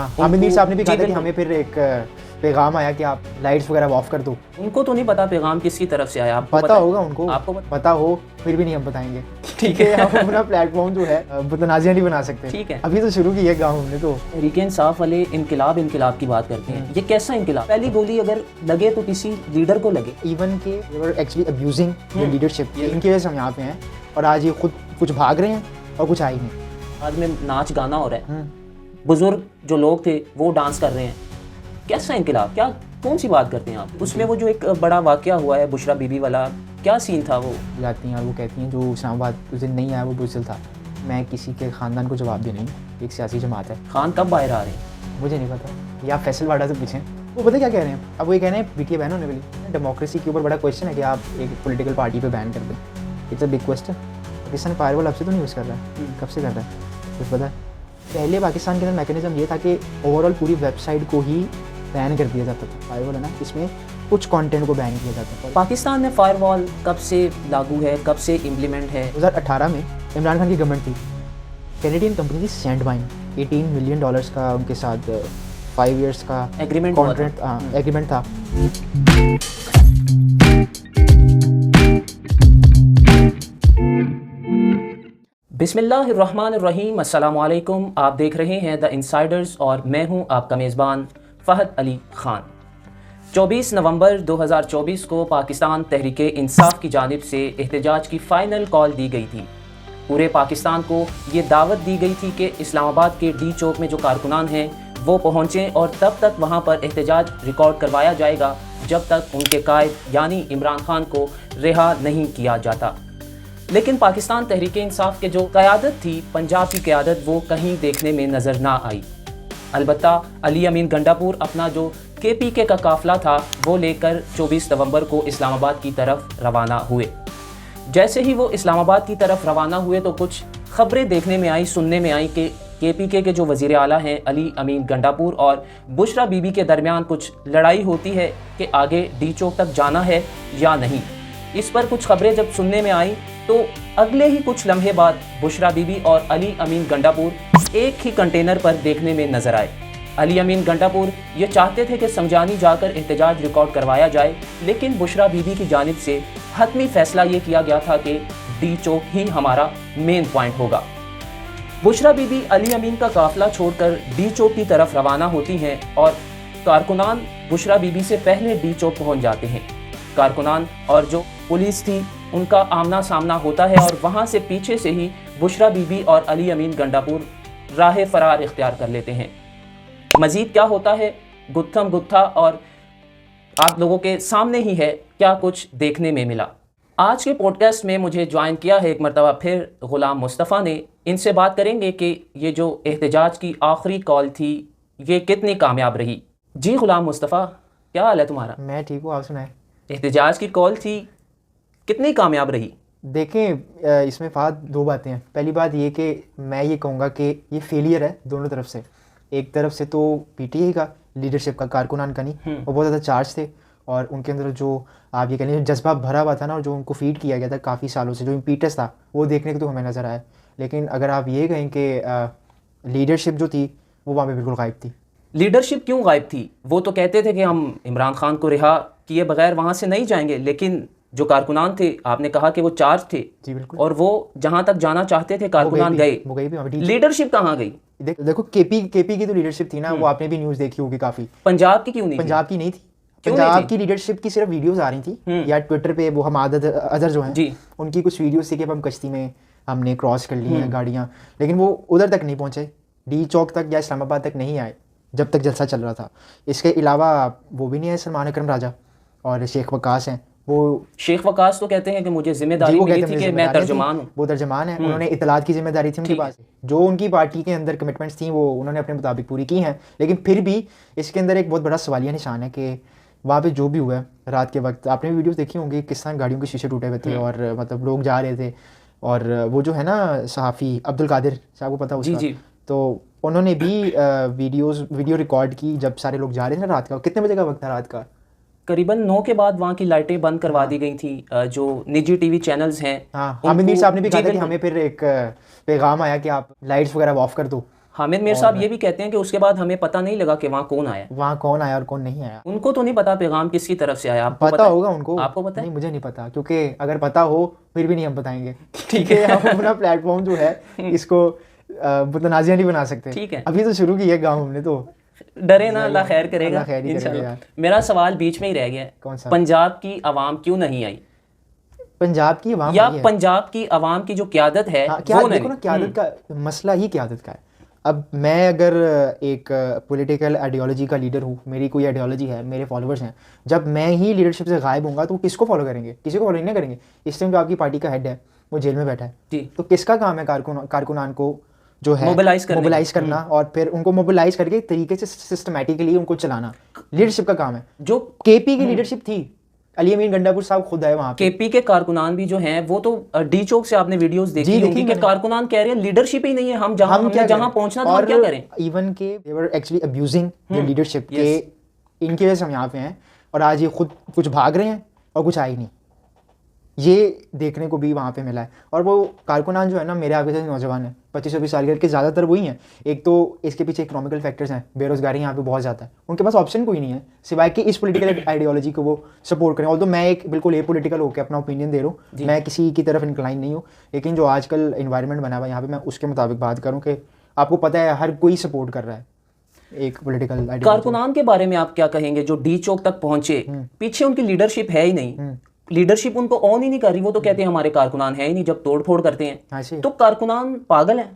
हाँ, हामिद मीर साहब ने भी कहा था कि हमें फिर एक पैगाम आया कि आप लाइट्स वगैरह ऑफ कर दो। उनको तो नहीं पता पैगाम किसकी तरफ से आया, आपको पता होगा उनको, आपको पता हो फिर भी नहीं हम बताएंगे, ठीक है। हम अपना प्लेटफॉर्म जो है मुतनाज़िया नहीं बना सकते, ठीक है। अभी तो शुरू की है गाँव हमने तो। तहरीक इंसाफ वाले इनकलाब की बात करते हैं, ये कैसा इनकलाब? पहली गोली अगर लगे तो किसी लीडर को लगे। इवन के एक्चुअली अब्यूजिंग द लीडरशिप, इनकी वजह से हम यहाँ पे हैं और आज ये खुद कुछ भाग रहे हैं और कुछ आई नहीं। आज में नाच गाना हो रहा है, बुजुर्ग जो लोग थे वो डांस कर रहे हैं, कैसा इनकलाब? क्या कौन सी बात करते हैं आप? उसमें वो जो एक बड़ा वाकया हुआ है बुशरा बीबी वाला, क्या सीन था? वो जाती हैं और वो कहती हैं जो इस्लामाबाद उस दिन नहीं आया वो बुज़दिल था। मैं किसी के ख़ानदान को जवाब दे नहीं, एक सियासी जमात है। खान कब बाहर आ रहे हैं मुझे नहीं पता, या फैसल वाडा से पूछें, वो पता क्या कह रहे हैं। अब वो ये कह रहे हैं बेटी बैन होने वाली। डेमोक्रेसी के ऊपर बड़ा क्वेश्चन है कि आप एक पॉलिटिकल पार्टी पे बैन कर दें, it's a big question. Pakistan firewall अब से तो नहीं यूज़ कर रहा है, कब से कर रहा है कुछ पता है? पहले पाकिस्तान के अंदर मैकेनिज्म ये था कि ओवरऑल पूरी वेबसाइट को ही बैन कर दिया जाता था। फायरवॉल है ना, इसमें कुछ कंटेंट को बैन किया जाता था। पाकिस्तान में फायरवॉल कब से लागू है, कब से इम्प्लीमेंट है? 2018 में इमरान खान की गवर्नमेंट थी, कैनेडियन कंपनी थी सैंडबाइन, $18 मिलियन का उनके साथ 5 इयर्स का एग्रीमेंट कॉन्ट्रैक्ट एग्रीमेंट था। बिस्मिल्लाहिर्रहमानिर्रहीम, अस्सलाम वालेकुम। आप देख रहे हैं द इनसाइडर्स और मैं हूं आपका मेज़बान फ़हद अली ख़ान। 24 नवंबर 2024 को पाकिस्तान तहरीक इंसाफ की जानिब से एहतजाज की फ़ाइनल कॉल दी गई थी। पूरे पाकिस्तान को ये दावत दी गई थी कि इस्लामाबाद के डी चौक में जो कारकुनान हैं वो पहुँचें और तब तक वहाँ पर एहतजाज रिकॉर्ड करवाया जाएगा जब तक उनके कायद यानी इमरान खान को रिहा नहीं किया जाता। लेकिन पाकिस्तान तहरीक इंसाफ के जो क़यादत थी, पंजाब की क़यादत, वो कहीं देखने में नज़र ना आई। अलबत्ता अली अमीन गंडापुर अपना जो KPK का काफ़िला था वो लेकर 24 नवंबर को इस्लामाबाद की तरफ रवाना हुए। जैसे ही वो इस्लामाबाद की तरफ रवाना हुए तो कुछ ख़बरें देखने में आई, सुनने में आई कि KPK के जो वज़ीर आला हैं अली अमीन गंडापुर और बुशरा बीबी के दरमियान कुछ लड़ाई होती है कि आगे डी चौक तक जाना है या नहीं। इस पर कुछ ख़बरें जब सुनने में आई तो अगले ही कुछ लम्हे बाद बुशरा बीबी और अली अमीन गंडापुर एक ही कंटेनर पर देखने में नजर आए। अली अमीन गंडापुर ये चाहते थे कि संजानी जाकर एहतजाज रिकॉर्ड करवाया जाए, लेकिन बुशरा बीबी की जानिब से हतमी फैसला ये किया गया था कि डी चौक ही हमारा मेन पॉइंट होगा। बुशरा बीबी अली अमीन का काफिला छोड़कर डी चौक की तरफ रवाना होती हैं और कारकुनान बुशरा बीबी से पहले डी चौक पहुँच जाते हैं। कारकुनान और जो पुलिस थी उनका आमना सामना होता है और वहाँ से पीछे से ही बुशरा बीबी और अली अमीन गंडापुर राह फरार इख्तियार कर लेते हैं। मज़ीद क्या होता है गुत्थम गुत्था और आप लोगों के सामने ही है क्या कुछ देखने में मिला। आज के पॉडकास्ट में मुझे ज्वाइन किया है एक मरतबा फिर ग़ुलाम मुस्तफ़ा ने। इनसे बात करेंगे कि ये जो एहतजाज की आखिरी कॉल थी ये कितनी कामयाब रही। जी ग़ुलाम मुस्तफ़ा, क्या हाल है तुम्हारा? मैं ठीक हूँ, आप सुनाएं। एहतजाज की कॉल थी, कितनी कामयाब रही? देखें, इसमें फ़ात दो बातें हैं। पहली बात ये कि मैं ये कहूँगा कि ये फेलियर है दोनों तरफ से। एक तरफ से तो PTI का लीडरशिप का, कारकुनान का नहीं, वो बहुत ज़्यादा चार्ज थे और उनके अंदर जो आप ये कह लीजिए जज्बा भरा हुआ था ना, और जो उनको फीड किया गया था काफ़ी सालों से, जो इम्पीटस था वो देखने को तो हमें नज़र आया। लेकिन अगर आप ये कहें कि लीडरशिप जो थी वो वहाँ पर बिल्कुल गायब थी। लीडरशिप क्यों गायब थी? वो तो कहते थे कि हम इमरान खान को रिहा किए बगैर वहाँ से नहीं जाएंगे, लेकिन जो कारकुनान थे आपने कहा कि वो चार्ज थे। जी बिल्कुल। और वो जहाँ तक जाना चाहते थे कारकुनान गए, वो गई भी। लीडरशिप कहाँ गई? देखो KP की तो लीडरशिप थी ना, वो आपने भी न्यूज़ देखी होगी काफ़ी। पंजाब की क्यों नहीं? पंजाब की नहीं थी। पंजाब की लीडरशिप की सिर्फ वीडियोस आ रही थी या ट्विटर पे वो हम अदर जो हैं जी, उनकी कुछ वीडियोस थी कि हम कश्ती में हमने क्रॉस कर ली हैं गाड़ियाँ, लेकिन वो उधर तक नहीं पहुँचे, डी चौक तक या इस्लामाबाद तक नहीं आए जब तक जलसा चल रहा था। इसके अलावा वो भी नहीं है सलमान अकरम राजा और शेख वकास हैं। वो शेख वकास तो कहते हैं कि मुझे जिम्मेदारी मिली थी कि मैं तर्जुमान हूँ। वो तर्जुमान है, उन्होंने इतलात की जिम्मेदारी थी उनके पास। जो उनकी पार्टी के अंदर कमिटमेंट्स थी वो उन्होंने अपने मुताबिक पूरी की हैं, लेकिन फिर भी इसके अंदर एक बहुत बड़ा सवालिया निशान है कि वहाँ पे जो भी हुआ है रात के वक्त, आपने वीडियोस देखी होंगी किस तरह गाड़ियों के शीशे टूटे हुए थे और मतलब लोग जा रहे थे। और वो जो है ना सहाफ़ी अब्दुल कादिर साहब को पता उसका, जी, तो उन्होंने भी वीडियो रिकॉर्ड की जब सारे लोग जा रहे थे ना रात का। कितने बजे का वक्त था रात का? करीबन 9 के बाद वहाँ की लाइटें बंद करवा दी गई थी। जो निजी TV चैनल्स हैं, हाँ, हामिद मीर साहब ने भी कहा था कि हमें फिर एक पैगाम आया कि आप लाइट्स वगैरह ऑफ कर दो, हामिद मीर साहब ये भी कहते हैं कि उसके बाद हमें पता नहीं लगा कि वहाँ कौन आया। वहाँ कौन आया और कौन नहीं आया उनको तो नहीं पता पैगाम किसकी तरफ से आया। आपको पता होगा उनको? आपको पता है? नहीं, मुझे नहीं पता, क्योंकि अगर पता हो फिर भी नहीं हम बताएंगे। ठीक है, हम अपना प्लेटफॉर्म जो है इसको मुतनाज़िया नहीं बना सकते। ठीक है, अभी तो शुरू की है गाँव हमने, तो डरे ना, अल्लाह खैर करेगा अल्लाह खैर ही करेगा इंशाल्लाह। यार। मेरा सवाल बीच में ही रह गया है, कौन सा? पंजाब की आवाम क्यों नहीं आई, पंजाब की आवाम या आई है। पंजाब की आवाम की जो क्यादत है हाँ, क्या वो देखो नहीं। ना, क्यादत का मसला ही क्यादत का है। अब मैं अगर एक पॉलिटिकल आइडियोलॉजी का लीडर हूँ, मेरी कोई आइडियोलॉजी है, मेरे फॉलोअर्स हैं, जब मैं ही लीडरशिप से गायब होऊंगा तो वो किसको फॉलो करेंगे? किसी को फॉलो नहीं करेंगे। इस टाइम जो आपकी पार्टी का हेड है वो जेल में बैठा है, जी, तो किसका काम है कारकुनान को जो है मोबिलाइज करना और फिर उनको मोबिलाइज करके एक तरीके से सिस्टमैटिकली उनको चलाना लीडरशिप का काम है। जो केपी की लीडरशिप थी, अली अमीन गंडापुर साहब खुद आए वहाँ पे। केपी के कारकुनान भी जो हैं वो तो डी चौक से आपने वीडियोस देखी होंगी कि कारकुनान कह रहे हैं लीडरशिप ही नहीं है, हम जहां पहुंचना था हम क्या करें। इवन के they were actually abusing the leadership के, इनकी वजह से हम यहाँ पे हैं और आज ये खुद कुछ भाग रहे हैं और कुछ आए नहीं, ये देखने को भी वहाँ पे मिला है। और वो कारकुनान जो है ना, मेरे आपके जैसे नौजवान है, 25-26 साल के ज़्यादातर वही हैं। एक तो इसके पीछे इकोनॉमिकल फैक्टर्स हैं, बेरोजगारी यहाँ पे बहुत ज़्यादा है, उनके पास ऑप्शन कोई नहीं है सिवाय कि इस पॉलिटिकल आइडियोलॉजी को वो सपोर्ट करें। ऑल्दो मैं एक बिल्कुल ए पॉलिटिकल होकर अपना ओपिनियन दे रहा हूँ, मैं किसी की तरफ इंक्लाइन नहीं हूँ, लेकिन जो आजकल इन्वायरमेंट बना हुआ है यहाँ पे, मैं उसके मुताबिक बात करूँ कि आपको पता है हर कोई सपोर्ट कर रहा है एक पॉलिटिकल आइडियोलॉजी। कारकुनान के बारे में आप क्या कहेंगे जो डी चौक तक पहुंचे, पीछे उनकी लीडरशिप है ही नहीं, लीडरशिप उनको ऑन ही नहीं कर रही, वो तो कहते हैं हमारे कारकुनान है ही नहीं जब तोड़ फोड़ करते हैं। तो कारकुनान पागल है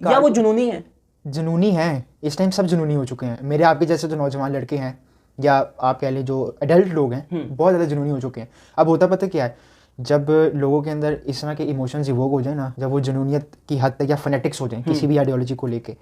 या वो जुनूनी है? जुनूनी है, इस टाइम सब जुनूनी हो चुके हैं। मेरे आपके जैसे जो नौजवान लड़के हैं या आप कह लें जो एडल्ट लोग हैं, बहुत ज़्यादा जुनूनी हो चुके हैं। अब होता पता क्या है, जब लोगों के अंदर इस तरह के इमोशंस इवोक हो जाए ना, जब वो जुनूनियत की हद तक या फनेटिक्स हो जाए किसी भी आइडियोलॉजी को लेके,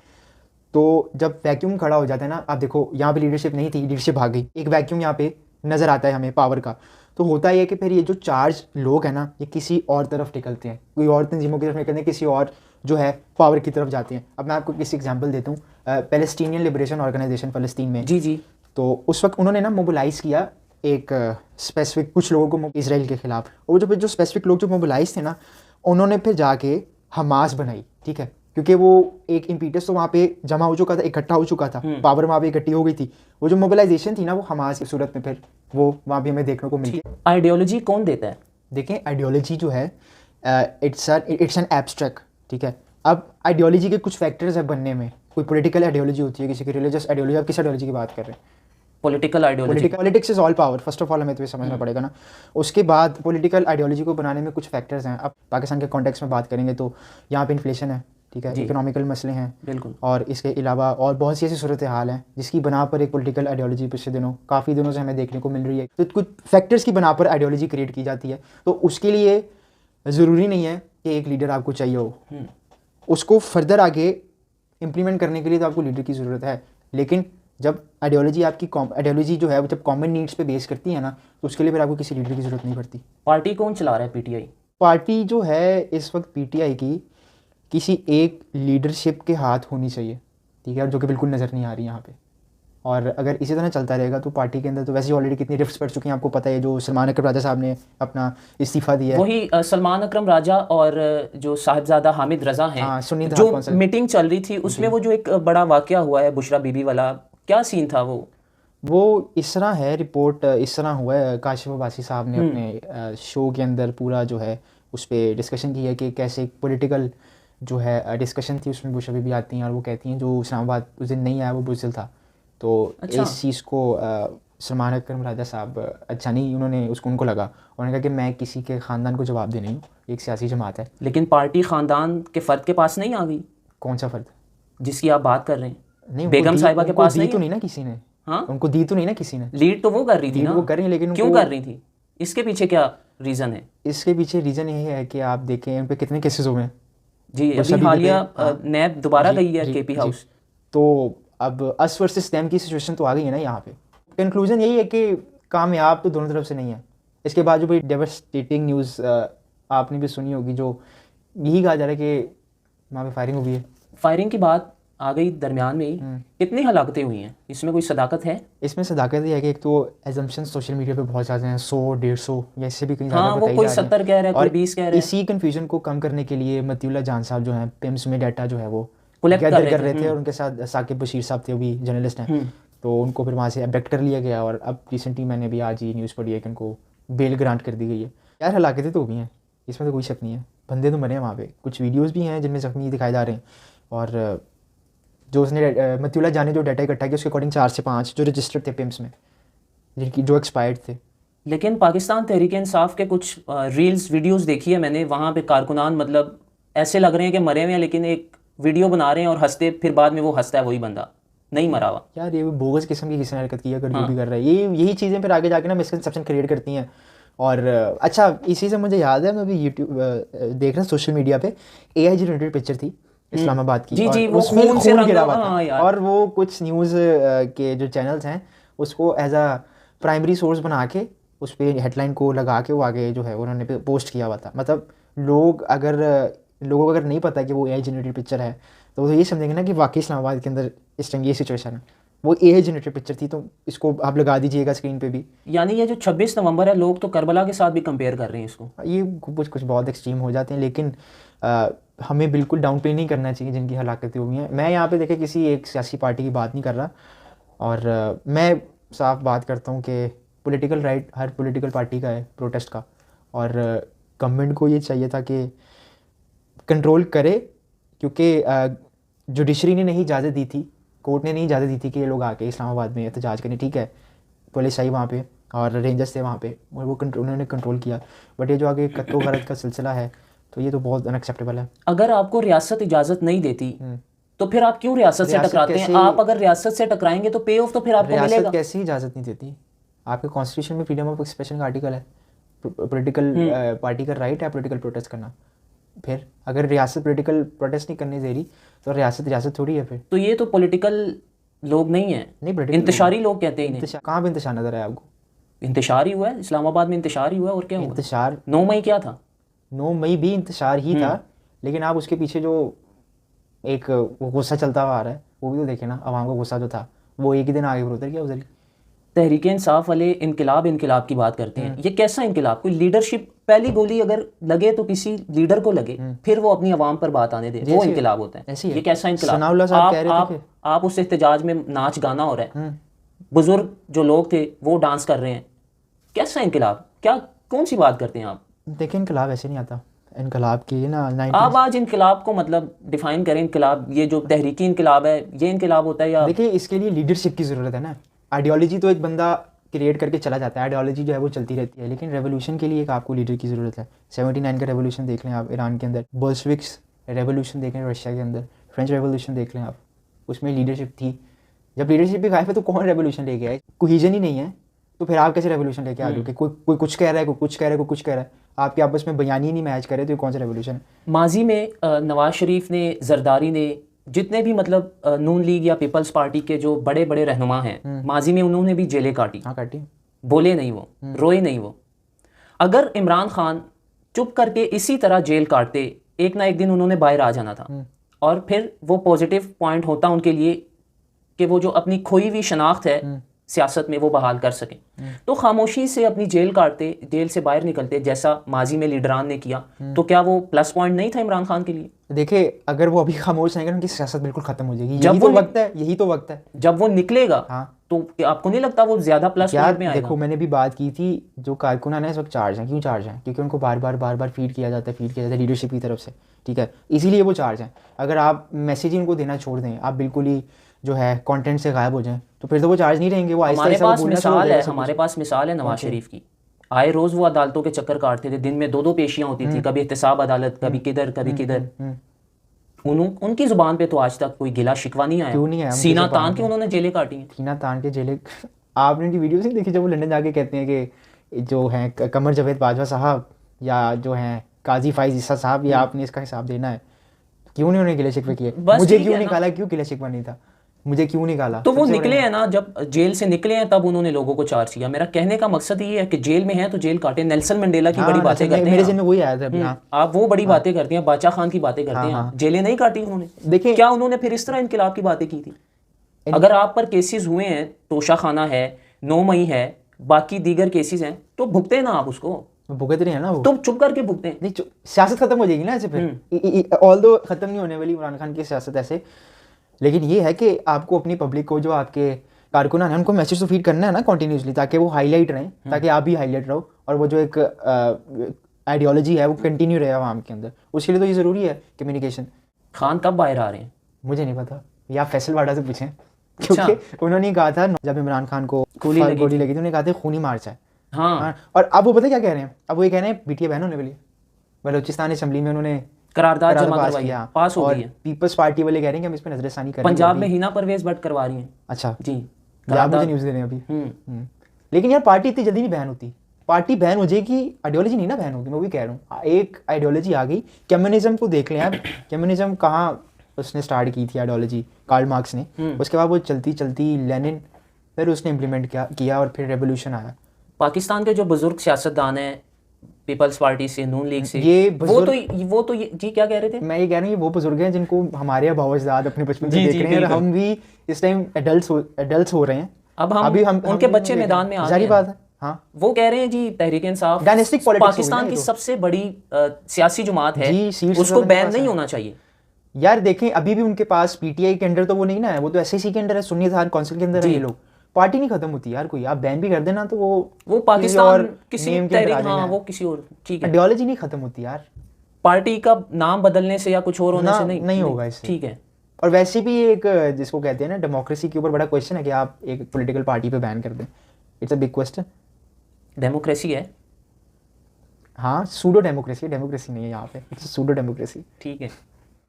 तो जब वैक्यूम खड़ा हो जाता है ना, आप देखो यहाँ पे लीडरशिप नहीं थी, लीडरशिप भाग गई, एक वैक्यूम यहाँ पे नज़र आता है हमें पावर का। तो होता है कि फिर ये जो चार्ज लोग हैं ना, ये किसी और तरफ निकलते हैं, कोई और तंजीमों की तरफ निकलते हैं, किसी और जो है पावर की तरफ जाते हैं। अब मैं आपको किसी एग्जांपल देता हूँ, पैलेस्टीनियन लिबरेशन ऑर्गेनाइजेशन फ़लस्तीन में, जी, तो उस वक्त उन्होंने ना मोबिलाइज़ किया एक स्पेसिफिक कुछ लोगों को इसराइल के ख़िलाफ़, और जो स्पेसिफिक लोग जो मोबिलाइज थे ना, उन्होंने फिर जाके हमास बनाई। ठीक है, क्योंकि वो एक इम्पीटस तो वहाँ पे जमा हो चुका था, इकट्ठा हो चुका था, पावर वहाँ पे इकट्ठी हो गई थी। वो जो मोबिलाइजेशन थी ना, वो हमास की सूरत में फिर वो वहाँ भी हमें देखने को मिली। आइडियोलॉजी कौन देता है? देखें, आइडियोलॉजी जो है इट्स एन एब्स्ट्रैक्ट। ठीक है, अब आइडियोलॉजी के कुछ फैक्टर्स है बनने में। कोई पॉलिटिकल आइडियोलॉजी होती है, किसी की रिलीजियस आइडियोलॉजी। आप किस आइडियोलॉजी की बात कर रहे हैं? Political ideology. Politics is all power, first of all हमें तो ये समझना पड़ेगा ना। उसके बाद पॉलिटिकल आइडियोलॉजी को बनाने में कुछ फैक्टर्स हैं। अब पाकिस्तान के कॉन्टेक्स्ट में बात करेंगे तो यहाँ पे इन्फ्लेशन है, ठीक है, इकोनॉमिकल मसले हैं, बिल्कुल, और इसके अलावा और बहुत सी ऐसी सूरत हाल हैं जिसकी बना पर एक पॉलिटिकल आइडियोलॉजी पिछले काफ़ी दिनों से हमें देखने को मिल रही है। तो कुछ फैक्टर्स की बना पर आइडियोलॉजी क्रिएट की जाती है। तो उसके लिए ज़रूरी नहीं है कि एक लीडर आपको चाहिए हो, उसको फर्दर आगे इम्प्लीमेंट करने के लिए तो आपको लीडर की ज़रूरत है। लेकिन जब आइडियोलॉजी जो है वो जब कॉमन नीड्स पे बेस करती है ना, तो उसके लिए फिर आपको किसी लीडर की ज़रूरत नहीं पड़ती। पार्टी कौन चला रहा है? पीटीआई पार्टी जो है इस वक्त पीटीआई की किसी एक लीडरशिप के हाथ होनी चाहिए, ठीक है, जो कि बिल्कुल नज़र नहीं आ रही यहाँ पे। और अगर इसी तरह चलता रहेगा तो पार्टी के अंदर तो वैसे ही ऑलरेडी कितनी रिफ्ट्स पड़ चुकी हैं, आपको पता है। जो सलमान अकरम राजा साहब ने अपना इस्तीफ़ा दिया है, वही सलमान अकरम राजा और जो साहिबजादा हामिद रज़ा हैं, जो मीटिंग चल रही थी उसमें वो जो एक बड़ा वाक़या हुआ है बुशरा बीबी वाला, क्या सीन था वो इस तरह है, रिपोर्ट इस तरह हुआ है। काशिफ अब्बासी साहब ने अपने शो के अंदर पूरा जो है उस पर डिस्कशन की है कि कैसे एक पॉलिटिकल जो है डिस्कशन थी, उसमें बुशरा बीबी आती हैं और वो कहती हैं जो इस्लामाबाद उस दिन नहीं आया वो बुज़दिल था। तो इस चीज़ को सलमान अकरम राजा साहब अच्छा नहीं, उनको लगा, उन्होंने कहा कि मैं किसी के ख़ानदान को जवाब दे नहीं हूँ, एक सियासी जमात है। लेकिन पार्टी ख़ानदान के फ़र्द के पास नहीं आ गई। कौन सा फ़र्द जिसकी आप बात कर रहे हैं? नहीं, बेगम साहिबा के पास नहीं, तो नहीं ना किसी ने। हाँ, उनको दी तो नहीं ना किसी ने। लीड तो वो कर रही थी ना, वो कर रही है, लेकिन क्यों कर रही थी? इसके पीछे क्या रीज़न है? इसके पीछे रीज़न ये है कि आप देखें उन पर कितने केसेस हुए हैं जी। अभी हालिया नैब दोबारा गई है केपी हाउस, तो अब अस वर्सेस देम की सिचुएशन तो आ गई है ना यहाँ पे। कंक्लूजन यही है कि कामयाब तो दोनों तरफ से नहीं है। इसके बाद जो भाई डेवस्टेटिंग न्यूज़ आपने भी सुनी होगी, जो यही कहा जा रहा है कि वहाँ पे फायरिंग हुई है। फायरिंग की बात आ गई दरमियान में ही, कितनी हलाकतें हुई हैं, इसमें कोई सदाकत है? इसमें सदाकत ये है कि एक तो एजम्पशन सोशल मीडिया पे बहुत ज़्यादा हैं, 100-150 या इससे भी कहीं ज़्यादा बताई जा रही है। कोई 70 कह रहा है, कोई 20 कह रहा है। इसी कन्फ्यूजन को कम करने के लिए मतीउल्लाह जान साहब जो हैं पिम्स में डाटा जो है वो Collect कर गैदर रहे कर थे, रहे थे और उनके साथ साकिब बशीर साहब थे, वो भी जर्नलिस्ट हैं, तो उनको फिर वहाँ से अबडक्ट कर लिया गया और अब रिसेंटली मैंने भी आज ही न्यूज़ पढ़ी है कि उनको बेल ग्रांट कर दी गई है। यार हलाकतें तो हुई हैं, इसमें तो कोई शक नहीं है, बंदे तो मरे हैं वहाँ पे, कुछ वीडियोज़ भी हैं जिनमें जख्मी दिखाए जा रहे हैं। और जो उसने मतियुल्लाह जान ने जो डाटा इकट्ठा किया उसके अकॉर्डिंग 4 से 5 जो रजिस्टर्ड थे पिम्स में, जिनकी जो एक्सपायर्ड थे। लेकिन पाकिस्तान तहरीक इंसाफ के कुछ रील्स वीडियोस देखी है मैंने, वहाँ पे कारकुनान मतलब ऐसे लग रहे हैं कि मरे हुए हैं, लेकिन एक वीडियो बना रहे हैं और हंसते, फिर बाद में वो हंसता है वही बंदा, नहीं मरा हुआ। यार ये बोगस किस्म की किसी ने हरकत की है, अगर जो भी कर रहा है, ये यही चीज़ें फिर आगे जाके ना मिसकंसेप्शन क्रिएट करती हैं। और अच्छा, इसी से मुझे याद है, मैं अभी यूट्यूब देख रहा सोशल मीडिया पे AI जनरेटेड पिक्चर थी इस्लामाबाद की, जी और जी, वो उसमें खून से खून रंगा गिरा हुआ, हुआ था। हाँ यार। और वो कुछ न्यूज़ के जो चैनल्स हैं उसको एज अ प्राइमरी सोर्स बना के उस पर हेडलाइन को लगा के वो आगे जो है उन्होंने पोस्ट किया हुआ था। मतलब लोगों को अगर नहीं पता कि वो AI जनरेटेड पिक्चर है तो वो ये समझेंगे ना कि वाकई इस्लामाबाद के अंदर इस टाइम ये सिचुएशन है। वो AI जनरेटेड पिक्चर थी, तो इसको आप लगा दीजिएगा स्क्रीन पे भी। यानी ये जो 26 नवंबर है, लोग तो करबला के साथ भी कंपेयर कर रहे हैं इसको। ये कुछ बहुत एक्सट्रीम हो जाते हैं, लेकिन हमें बिल्कुल डाउन प्ले नहीं करना चाहिए जिनकी हलाकतें हुई हैं। मैं यहाँ पे देखे किसी एक सियासी पार्टी की बात नहीं कर रहा, और मैं साफ बात करता हूँ कि पॉलिटिकल राइट हर पॉलिटिकल पार्टी का है प्रोटेस्ट का, और गवर्नमेंट को ये चाहिए था कि कंट्रोल करे, क्योंकि जुडिशरी ने नहीं इजाज़त दी थी, कोर्ट ने नहीं इजाज़त दी थी कि ये लोग आके इस्लामाबाद में एहतजाज करें। ठीक है, पुलिस आई वहाँ पे और रेंजर्स थे वहाँ पे और वो उन्होंने कंट्रोल किया, बट ये जो आगे कत्तो गरत का सिलसिला है तो ये तो बहुत अनएक्सेप्टेबल है। अगर आपको रियासत इजाज़त नहीं देती तो फिर आप क्यों रियासत से रियासत टकराते हैं? कैसे- आप अगर रियासत से टकराएंगे तो पे ऑफ तो फिर आपको रियासत मिलेगा। कैसी इजाज़त नहीं देती? आपके कॉन्स्टिट्यूशन में फ्रीडम ऑफ एक्सप्रेशन का आर्टिकल है, पॉलिटिकल पार्टी का राइट है पॉलिटिकल प्रोटेस्ट करना। फिर अगर रियासत पॉलिटिकल प्रोटेस्ट नहीं करने दे रही तो रियासत थोड़ी है फिर। तो ये तो पॉलिटिकल लोग नहीं है, नहीं, political इंतशारी लोग कहते हैं इन्हें। कहाँ पे इंतशार नजर आया आपको? इंतशार ही हुआ है, इस्लामाबाद में इंतशार ही हुआ है, और क्या हुआ? इंतशार 9 मई क्या था? 9 मई भी इंतशार ही था, लेकिन आप उसके पीछे जो एक वो गुस्सा चलता हुआ आ रहा है वो भी तो देखे ना। आवाम का गुस्सा जो था वो एक ही दिन आगे उतर गया उधर ही। तहरीक इंसाफ वाले इनकलाब की बात करते हैं, ये कैसा इनकलाब? कोई लीडरशिप, पहली गोली अगर लगे तो किसी लीडर को लगे, फिर वो अपनी आवाम पर बात आने दे, वो इनकलाब होता है। ऐसी है। ये कैसा सनाउल्लाह साहब कह रहे थे आप उस एहतजाज में नाच गाना हो रहा है, बुजुर्ग जो लोग थे वो डांस कर रहे हैं, कैसा इनकलाब? क्या कौन सी बात करते हैं आप? देखिए, इनकलाब ऐसे नहीं आता। इनकलाब की ना आप आज इनकलाब को मतलब डिफाइन करें, इनकलाब ये जो तहरीकी इनकलाब है ये इनकलाब होता है या? देखिए, इसके लिए लीडरशिप की ज़रूरत है ना। आइडियोलॉजी तो एक बंदा क्रिएट करके चला जाता है, आइडियोलॉजी जो है वो चलती रहती है, लेकिन रेवोल्यूशन के लिए एक आपको लीडर की ज़रूरत है। 79 का रेवोल्यूशन देख लें आप ईरान के अंदर, बोल्शेविक्स रेवोल्यूशन देख लें रशिया के अंदर, फ्रेंच रेवोल्यूशन देख लें आप, उसमें लीडरशिप थी। जब लीडरशिप भी गायब है तो कौन रेवोल्यूशन लेके आए? कोहेजन ही नहीं है तो फिर आप कैसे रेवोल्यूशन लेके आ जाओगे? कोई कुछ कह रहा है, कोई कुछ कह रहा है, कोई कुछ कह रहा है, आपके आपस में बयानी ही नहीं मैच करे तो ये कौन सा रेवोल्यूशन है? माजी में नवाज शरीफ ने, जरदारी ने, जितने भी मतलब नून लीग या पीपल्स पार्टी के जो बड़े बड़े रहनुमा हैं, माजी में उन्होंने भी जेलें काटी। हाँ, काटी। बोले नहीं वो, रोए नहीं वो। अगर इमरान खान चुप करके इसी तरह जेल काटते, एक ना एक दिन उन्होंने बाहर आ जाना था, और फिर वो पॉजिटिव पॉइंट होता उनके लिए कि वो जो अपनी खोई हुई शनाख्त है सियासत में वो बहाल कर सकें। तो खामोशी से अपनी जेल काटते, जेल से बाहर निकलते, जैसा माजी में लीडरान ने किया, तो क्या वो प्लस पॉइंट नहीं था इमरान खान के लिए? देखिए, अगर वो अभी खामोश रहेंगे उनकी सियासत बिल्कुल खत्म हो जाएगी। यही तो वक्त है। जब वो निकलेगा, हाँ, तो आपको नहीं लगता वो ज्यादा प्लस पॉइंट में आएगा? देखो, मैंने भी बात की थी, जो कारकुनान है इस वक्त चार्ज हैं। क्यों चार्ज हैं? क्योंकि उनको बार बार फीड किया जाता है लीडरशिप की तरफ से। ठीक है, इसीलिए वो चार्ज हैं। अगर आप मैसेज उनको देना छोड़ दें, आप बिल्कुल ही जो है कंटेंट से गायब हो जाएं, तो फिर तो वो चार्ज नहीं रहेंगे। वो हमारे पास मिसाल है नवाज शरीफ की। आए रोज वो अदालतों के चक्कर काटते थे, दिन में 2-2 पेशियां होती थी, कभी एहतसाब अदालत, कभी किधर। उनकी जुबान पे तो आज तक कोई गिला शिकवा नहीं आया। क्यों नहीं आया? सीना तान के उन्होंने जेलें काटी हैं। सीना तान के जेलें आपने उनकी वीडियोस नहीं देखी जब वो लंदन जाके कहते हैं कि जो हैं कमर जावेद बाजवा साहब या जो हैं काजी फाइज ईसा साहब, या आपने इसका हिसाब देना है? क्यों नहीं उन्होंने गिले शिकवे किए? मुझे क्यों निकाला? क्यों गिला शिकवा नहीं था? मुझे क्यों निकाला? तो वो निकले हैं ना, जब जेल से निकले हैं तब उन्होंने लोगों को चार्ज किया। मेरा कहने का मकसद ये है कि जेल में हैं तो जेल काटे। नेल्सन मंडेला की बड़ी बातें करते हैं, मेरे में वही आया था अभी। आप वो बड़ी बातें करते हैं, बादशाह खान की बातें करते हैं, जेलें नहीं काटी उन्होंने। देखिए, क्या उन्होंने फिर इस तरह इनकलाब की बातें की थी? अगर आप पर केसेस हुए हैं, तोशा खाना है, 9 मई है, बाकी दीगर केसेस हैं, तो भुगते ना आप उसको। भुगत रहे हैं ना वो। तो चुप करके भुगते हैं। नहीं, सियासत खत्म हो जाएगी ना ऐसे फिर। ऑल्दो खत्म नहीं होने वाली इमरान खान की सियासत ऐसे, लेकिन ये है कि आपको अपनी पब्लिक को, जो आपके कारकुन हैं, उनको मैसेज तो फीड करना है ना कंटिन्यूसली, ताकि वो हाईलाइट रहें, ताकि आप भी हाईलाइट रहो, और वो जो एक आइडियोलॉजी है वो कंटिन्यू रहे आवाम के अंदर। उसके लिए तो ये ज़रूरी है कम्युनिकेशन। खान कब बाहर आ रहे हैं? मुझे नहीं पता, या फैसल वाडा से पूछें, क्योंकि उन्होंने कहा था जब इमरान खान को गोली लगी थी, उन्होंने कहा था खूनी मार्च है। हाँ, और अब वो पता क्या कह रहे हैं, अब वो ये कह रहे हैं पीटीए बैन होने वाली है। बलूचिस्तान असेंबली में उन्होंने करारदाद जमा करवाई है, पास हो गई है। पीपल्स पार्टी वाले कह रहे हैं कि हम इस पर नजरसानी करेंगे। पंजाब में हिना परवेज भट्ट करवा रही हैं। अच्छा जी, आप मुझे न्यूज़ दे रहे हैं अभी। लेकिन यार पार्टी इतनी जल्दी नहीं बैन होती। पार्टी बैन हो जाएगी, आइडियोलॉजी नहीं ना बैन होगी। मैं भी कह रहा हूँ, एक आइडियोलॉजी आ गई। कम्युनिज्म को देख लें आप, कम्युनिज्म कहाँ उसने स्टार्ट की थी आइडियोलॉजी, कार्ल मार्क्स ने। उसके बाद वो चलती चलती लेनिन, फिर उसने इम्प्लीमेंट किया और फिर रेवोल्यूशन आया। पाकिस्तान के जो बुजुर्ग सियासतदान हैं पीपल्स पार्टी से, नून लीग से, ये वो तो ये जी क्या कह रहे थे? मैं ये कह रहा हूँ, ये वो बुजुर्ग हैं जिनको हमारे अबावजाद अपने बचपन से देख रहे हैं, और हम भी इस टाइम एडल्ट्स हो रहे हैं। अब हम उनके बच्चे मैदान में आ गए। सारी बात है। हाँ, वो कह रहे हैं जी तहरीक इंसाफ डायनेस्टिक पॉलिटिक्स पाकिस्तान की सबसे बड़ी सियासी जमात है, उसको बैन नहीं होना चाहिए। यार देखें, अभी भी उनके पास पीटीआई के अंडर तो वो नहीं ना है, वो तो एसआईसी के अंडर है, सुन्नी अज़हर काउंसिल के अंदर है। ये लोग, पार्टी नहीं खत्म होती यार कोई। आप बैन भी कर देना तो वो पाकिस्तान किसी तहरीक, हाँ वो किसी और, ठीक है, आइडियोलॉजी नहीं खत्म होती यार। पार्टी का नाम बदलने से या कुछ और होने से नहीं होगा इससे। ठीक है। और वैसे भी एक जिसको कहते हैं ना, डेमोक्रेसी के ऊपर बड़ा क्वेश्चन है कि आप एक पॉलिटिकल पार्टी पे बैन कर दें। It's a big question. Democracy है, हाँ, सूडो डेमोक्रेसी, डेमोक्रेसी नहीं है यहाँ पे, इट्स सूडो डेमोक्रेसी। ठीक है।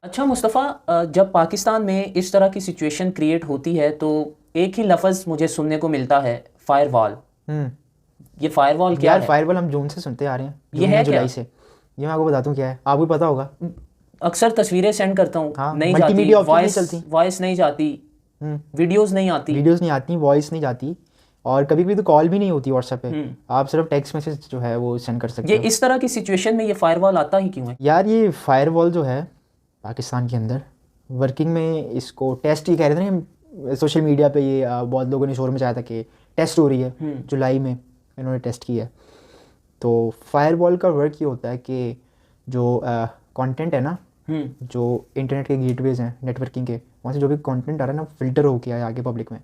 अच्छा मुस्तफ़ा, जब पाकिस्तान में इस तरह की सिचुएशन क्रिएट होती है तो एक ही लफ्ज़ मुझे सुनने को मिलता है, फायरवॉल। ये फायरवॉल क्या है? फायरवॉल हम जून से सुनते आ रहे हैं, ये है जुलाई से। ये मैं आपको बताता हूँ क्या है, आपको पता होगा। अक्सर तस्वीरें सेंड करता हूँ, हाँ, नहीं जाती, वॉइस नहीं जाती, वीडियोस नहीं आती, वॉइस नहीं जाती, और कभी भी तो कॉल भी नहीं होती व्हाट्सएप पे। आप सिर्फ टेक्स्ट मैसेज जो है वो सेंड कर सकते हो। ये इस तरह की सिचुएशन में ये फायरवॉल आता ही क्यों है यार? ये फायरवॉल जो है पाकिस्तान के अंदर वर्किंग में, इसको टेस्ट ही कह रहे थे ना सोशल मीडिया पे। ये बहुत लोगों ने शोर मचाया था कि टेस्ट हो रही है, जुलाई में इन्होंने टेस्ट किया है। तो फायरवॉल का वर्क ये होता है कि जो कंटेंट है ना, जो इंटरनेट के गेटवेज हैं नेटवर्किंग के, वहाँ से जो भी कंटेंट आ रहा है ना, फिल्टर होके आए आगे पब्लिक में।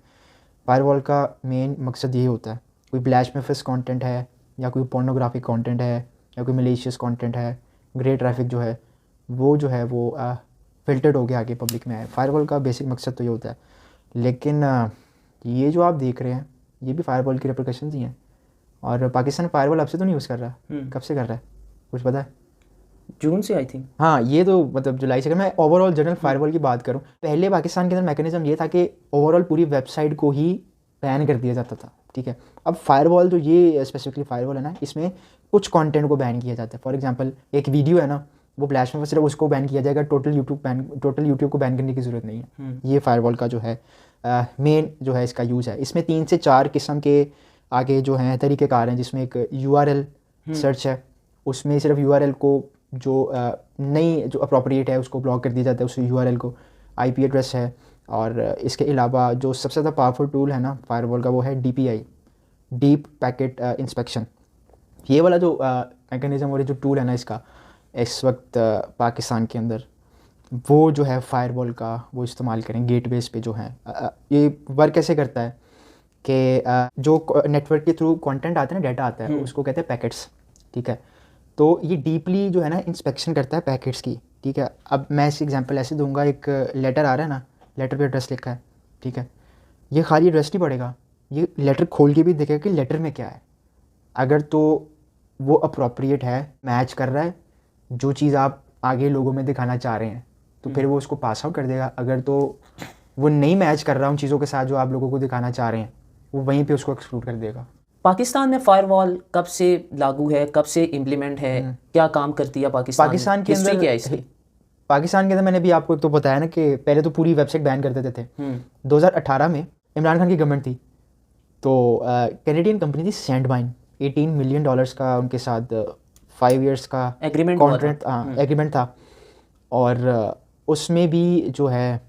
फायरवॉल का मेन मकसद यही होता है, कोई ब्लैशमेफियस कंटेंट है, या कोई पोर्नोग्राफिक कंटेंट है, या कोई मलेशियस कंटेंट है, ग्रे ट्रैफिक जो है वो फिल्टर्ड होके आगे पब्लिक में आए। फायरवॉल का बेसिक मकसद तो ये होता है। लेकिन ये जो आप देख रहे हैं, ये भी फायरवॉल की रिप्रिकॉशंस ही हैं। और पाकिस्तान फायरवॉल अब से तो नहीं यूज़ कर रहा, कब से कर रहा है कुछ पता है? जून से आई थिंक। हाँ, ये तो मतलब जुलाई से। अगर मैं ओवरऑल जनरल फायरवॉल की बात करूँ, पहले पाकिस्तान के अंदर मैकेनिज्म ये था कि ओवरऑल पूरी वेबसाइट को ही बैन कर दिया जाता था, ठीक है। अब फायरवॉल जो ये स्पेसिफिकली फायरवॉल है ना, इसमें कुछ कंटेंट को बैन किया जाता है। फॉर एग्जांपल एक वीडियो है ना, वो ब्लैशमेफियस, सिर्फ उसको बैन किया जाएगा, टोटल यूट्यूब को बैन करने की ज़रूरत नहीं है। ये फायरवॉल का जो है मेन जो है इसका यूज़ है। इसमें 3 से 4 किस्म के आगे जो हैं तरीक़ेकार हैं, जिसमें एक URL सर्च है, उसमें सिर्फ URL को जो नहीं जो अप्रोप्रिएट है उसको ब्लॉक कर दिया जाता है, उस URL को। IP एड्रेस है, और इसके अलावा जो सबसे ज़्यादा पावरफुल टूल है ना फायरवॉल का, वो है DPI, डीप पैकेट इंस्पेक्शन। ये वाला जो मैकेनिज़्म और ये जो टूल है ना इसका, इस वक्त पाकिस्तान के अंदर वो जो है फायरवॉल का वो इस्तेमाल करें गेटवेज पे जो है। ये वर्क कैसे करता है कि जो नेटवर्क के थ्रू कंटेंट आता है ना, डाटा आता है, उसको कहते हैं पैकेट्स, ठीक है। तो ये डीपली जो है ना इंस्पेक्शन करता है पैकेट्स की, ठीक है। अब मैं इस एग्जांपल ऐसे दूंगा, एक लेटर आ रहा है ना, लेटर पे एड्रेस लिखा है, ठीक है। ये खाली एड्रेस नहीं पड़ेगा, ये लेटर खोल के भी देखेगा कि लेटर में क्या है। अगर तो वो अप्रोप्रिएट है, मैच कर रहा है जो चीज़ आप आगे लोगों में दिखाना चाह रहे हैं, तो फिर वो उसको पास आउट कर देगा। अगर तो वो नहीं मैच कर रहा उन चीज़ों के साथ जो आप लोगों को दिखाना चाह रहे हैं, वो वहीं पे उसको एक्सक्लूड कर देगा। पाकिस्तान में फायरवॉल कब से लागू है, कब से इम्प्लीमेंट है, क्या काम करती है पाकिस्तान के अंदर? क्या है इसकी? पाकिस्तान के अंदर मैंने भी आपको एक तो बताया ना कि पहले तो पूरी वेबसाइट बैन कर देते थे। 2018 में इमरान खान की गवर्नमेंट थी, तो कैनेडियन कंपनी थी सैंडमाइन, $18 मिलियन का उनके साथ 5 ईयर्स का एग्रीमेंट था। और उसमें भी जो है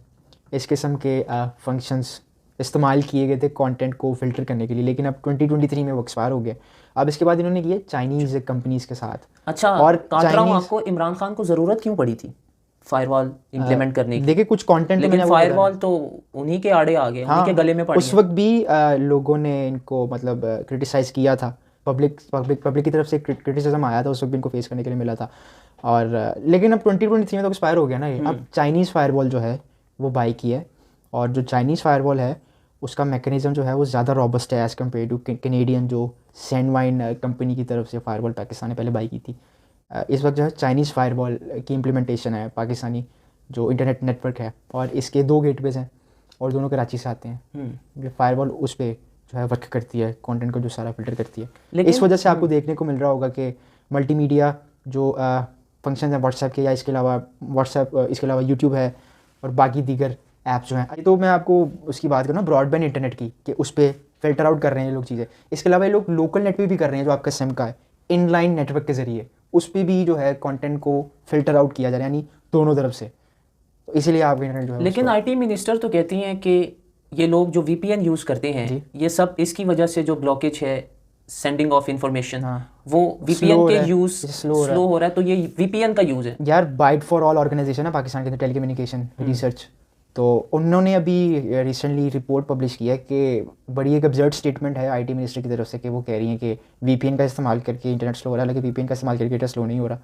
इस किस्म के फंक्शंस इस्तेमाल किए गए थे कंटेंट को फ़िल्टर करने के लिए, लेकिन अब 2023 में वो एक्सपायर हो गया। अब इसके बाद इन्होंने किए चाइनीज़ कंपनीज़ के साथ। अच्छा, और काट रहा हूँ Chinese- आपको, इमरान खान को ज़रूरत क्यों पड़ी थी फायरवॉल इम्प्लीमेंट करने की? देखिए कुछ कंटेंट लेकिन फायरवॉल तो उन्हीं के आड़े आ गए, उन्हीं के गले में पड़ उस वक्त भी लोगों ने इनको मतलब क्रिटिसाइज़ किया था, पब्लिक की तरफ से क्रिटिसिज्म आया था, उस वक्त भी इनको फेस करने के लिए मिला था। और लेकिन अब 2023 में तो एक्सपायर हो गया ना ये। अब चाइनीज़ फायरवॉल जो है वो बाई की है, और जो चाइनीज़ फायरवॉल है उसका मैकेनिज़्म जो है वो ज़्यादा रॉबस्ट है एज़ कम्पेयर टू कैनेडियन जो सैंडवाइन कंपनी की तरफ से फायरवॉल पाकिस्तान ने पहले बाई की थी। इस वक्त जो है चाइनीज़ फायरवॉल की इम्प्लीमेंटेशन है पाकिस्तानी जो इंटरनेट नेटवर्क है, और इसके 2 गेटवेज़ हैं और दोनों कराची से आते हैं। ये फायरवॉल उस पर जो है वर्क करती है, कंटेंट को जो सारा फिल्टर करती है। इस वजह से आपको देखने को मिल रहा होगा कि मल्टीमीडिया जो फंक्शन है व्हाट्सएप के, या इसके अलावा इसके अलावा यूट्यूब है और बाकी दीगर ऐप्स जो हैं, तो मैं आपको उसकी बात करूँ ना ब्रॉडबैंड इंटरनेट की, कि उस पर फ़िल्टर आउट कर रहे हैं ये लोग चीज़ें। इसके अलावा ये लोग लोकल नेट पे भी कर रहे हैं, जो आपका सिम का है, इनलाइन नेटवर्क के ज़रिए उस पर भी जो है कंटेंट को फ़िल्टर आउट किया जा रहा है, यानी दोनों तरफ से। तो इसीलिए आपका इंटरनेट जो है लेकिन आईटी मिनिस्टर तो कहती हैं कि ये लोग जो वीपीएन यूज़ करते हैं ये सब इसकी वजह से जो ब्लॉकेज है सेंडिंग ऑफ इंफॉर्मेशन, वो वीपीएन के यूज़ स्लो हो रहा है, तो ये वीपीएन का यूज़ है। यार बाइट फॉर ऑल ऑर्गेनाइजेशन है पाकिस्तान के अंदर, टेलीकम्युनिकेशन रिसर्च, तो उन्होंने अभी रिसेंटली रिपोर्ट पब्लिश किया है कि बड़ी एक अब्सर्ड स्टेटमेंट है आईटी मिनिस्टर की तरफ से, कि वो कह रही हैं कि वीपीएन का इस्तेमाल करके इंटरनेट स्लो हो रहा है, लेकिन वीपीएन का इस्तेमाल करके इंटरनेट स्लो नहीं हो रहा।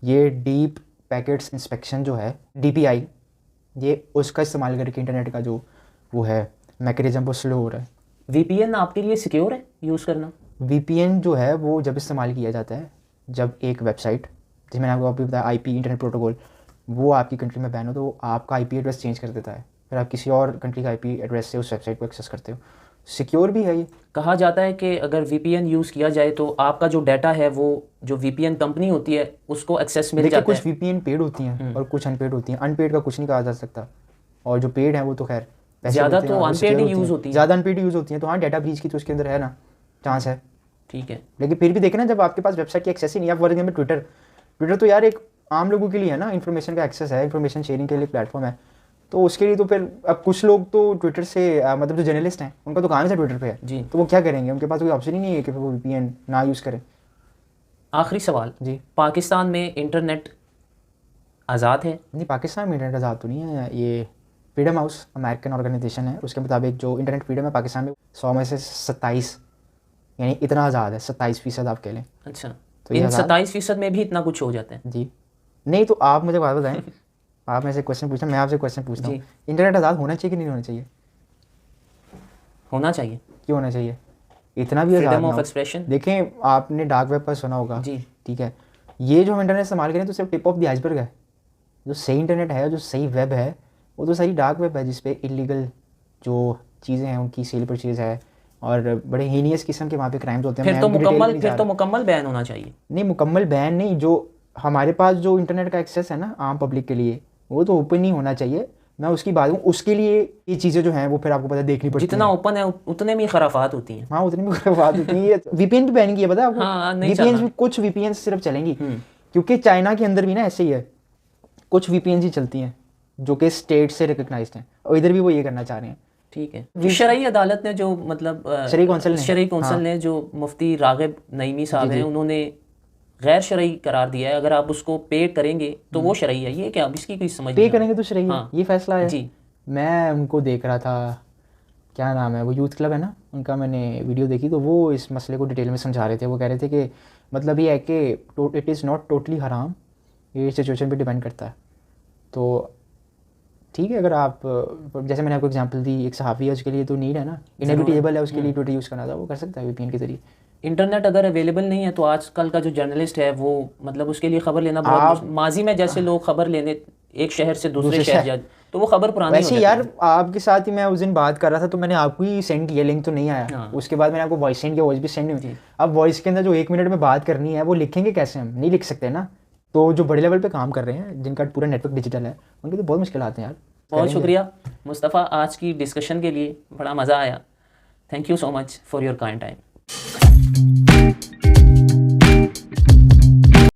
ये डीप पैकेट्स इंस्पेक्शन जो है DPI, ये उसका इस्तेमाल करके इंटरनेट का जो वो है मैकेनिज्म वो स्लो हो रहा है। वीपीएन आपके लिए सिक्योर है यूज़ करना? VPN जो है वो जब इस्तेमाल किया जाता है, जब एक वेबसाइट, जैसे मैंने आपको बताया IP इंटरनेट प्रोटोकॉल, वो आपकी कंट्री में बैन हो तो आपका IP एड्रेस चेंज कर देता है, फिर आप किसी और कंट्री का IP एड्रेस से उस वेबसाइट को एक्सेस करते हो। सिक्योर भी है ये। कहा जाता है कि अगर VPN यूज़ किया जाए तो आपका जो डाटा है वो जो VPN कंपनी होती है उसको एक्सेस मिल जाता है। कुछ VPN पेड होती हैं और कुछ अनपेड होती हैं। अनपेड का कुछ नहीं कहा जा सकता, और जो पेड है वो तो खैर ज़्यादा तो अनपेड ही यूज़ होती है, ज़्यादा अनपेड यूज़ होती हैं। तो हाँ, डाटा ब्रीच की तो उसके अंदर है ना चांस है, ठीक है। लेकिन फिर भी देखें ना, जब आपके पास वेबसाइट की एक्सेस ही नहीं है, फॉर एग्जाम्पल ट्विटर तो यार एक आम लोगों के लिए है ना, इन्फॉर्मेशन का एक्सेस है, इन्फॉर्मेशन शेयरिंग के लिए प्लेटफॉर्म है, तो उसके लिए तो फिर अब कुछ लोग तो ट्विटर से मतलब जो जर्नलिस्ट हैं उनका तो काम ही ट्विटर पे है जी, तो वो क्या करेंगे, उनके पास कोई ऑप्शन ही नहीं है कि वो VPN ना यूज़ करें। आखिरी सवाल जी, पाकिस्तान में इंटरनेट आज़ाद है? नहीं, पाकिस्तान में इंटरनेट आज़ाद तो नहीं है। ये फ्रीडम हाउस अमेरिकन ऑर्गेनाइजेशन है, उसके मुताबिक जो इंटरनेट फ्रीडम है पाकिस्तान में 100 में से 27, यानी इतना आज़ाद है, 27% आप कह लें। अच्छा, तो इन 27% में भी इतना कुछ हो जाता है? जी नहीं, तो आप मुझे बात बताएं आप मेरे से क्वेश्चन पूछना, मैं आपसे क्वेश्चन पूछता हूँ, इंटरनेट आज़ाद होना चाहिए कि नहीं होना चाहिए? होना चाहिए। क्यों होना चाहिए? इतना भी आज़ाद फ्रीडम ऑफ एक्सप्रेशन। देखें, आपने डार्क वेब पर सुना होगा जी, ठीक है, ये जो हम इंटरनेट इस्तेमाल करें तो सिर्फ टिप ऑफ द आइसबर्ग है। जो सही इंटरनेट है, जो सही वेब है, वो तो सारी डार्क वेब है जिसपे इलीगल जो चीज़ें हैं उनकी सेल परचेज है और बड़े हीनियस किस्म के वहाँ पे क्राइम्स होते हैं। फिर तो मुकम्मल बैन होना चाहिए। नहीं, मुकम्मल बैन नहीं, जो हमारे पास जो इंटरनेट का एक्सेस है ना आम पब्लिक के लिए, वो तो ओपन ही होना चाहिए। मैं उसकी बात हूँ, उसके लिए ये चीज़ें जो हैं वो फिर आपको पता देखनी पड़ती हैं। जितना ओपन है उतने में खराफात होती हैं। हाँ, उतनी में खराफात होती हैं। VPN भी बैन किया, पता है आपको? हाँ, VPN भी, कुछ VPN सिर्फ चलेंगी, क्योंकि चाइना के अंदर भी ना ऐसे ही है, कुछ VPN ही चलती हैं जो कि स्टेट से रिकग्नाइज्ड हैं, और इधर भी वो ये करना चाह रहे हैं। ठीक है। शरई अदालत ने जो मतलब शरई कौंसिल ने जो मुफ्ती रागिब नईमी साहब हैं, उन्होंने गैर शरई करार दिया है। अगर आप उसको पे करेंगे तो वो शरई है। ये क्या, अब इसकी कोई समझ पे करेंगे तो शरई है? हाँ, ये फैसला है जी। मैं उनको देख रहा था, क्या नाम है वो यूथ क्लब है ना, उनका मैंने वीडियो देखी, तो वो इस मसले को डिटेल में समझा रहे थे। वो कह रहे थे कि मतलब ये है कि इट इज़ नॉट टोटली हराम, ये सिचुएशन पे डिपेंड करता है। तो ठीक है, अगर आप जैसे मैंने आपको एग्जांपल दी, एक सहाफ़ी है, उसके लिए तो नीड है ना, इनएविटेबल है उसके लिए ट्विटर यूज़ करना था, वो कर सकता है VPN के जरिए। इंटरनेट अगर अवेलेबल नहीं है तो आजकल का जो जर्नलिस्ट है वो मतलब उसके लिए खबर लेना बहुत, माजी में जैसे लोग खबर लेने एक शहर से दूसरे शहर जाते तो वो खबर पुरानी वैसे हो यार, आपके साथ ही मैं उस दिन बात कर रहा था तो मैंने आपको ही सेंड किया, लिंक तो नहीं आया। हाँ। उसके बाद मैंने आपको वॉइस सेंड किया, वॉइस भी सेंड नहीं हुई। अब वॉइस के अंदर जो 1 मिनट में बात करनी है वो लिखेंगे कैसे? हम नहीं लिख सकते ना। तो जो बड़े लेवल पे काम कर रहे हैं, जिनका पूरा नेटवर्क डिजिटल है, उनके तो बहुत मुश्किल आते हैं यार। बहुत शुक्रिया मुस्तफ़ा आज की डिस्कशन के लिए, बड़ा मज़ा आया। Thank you so much for your kind time.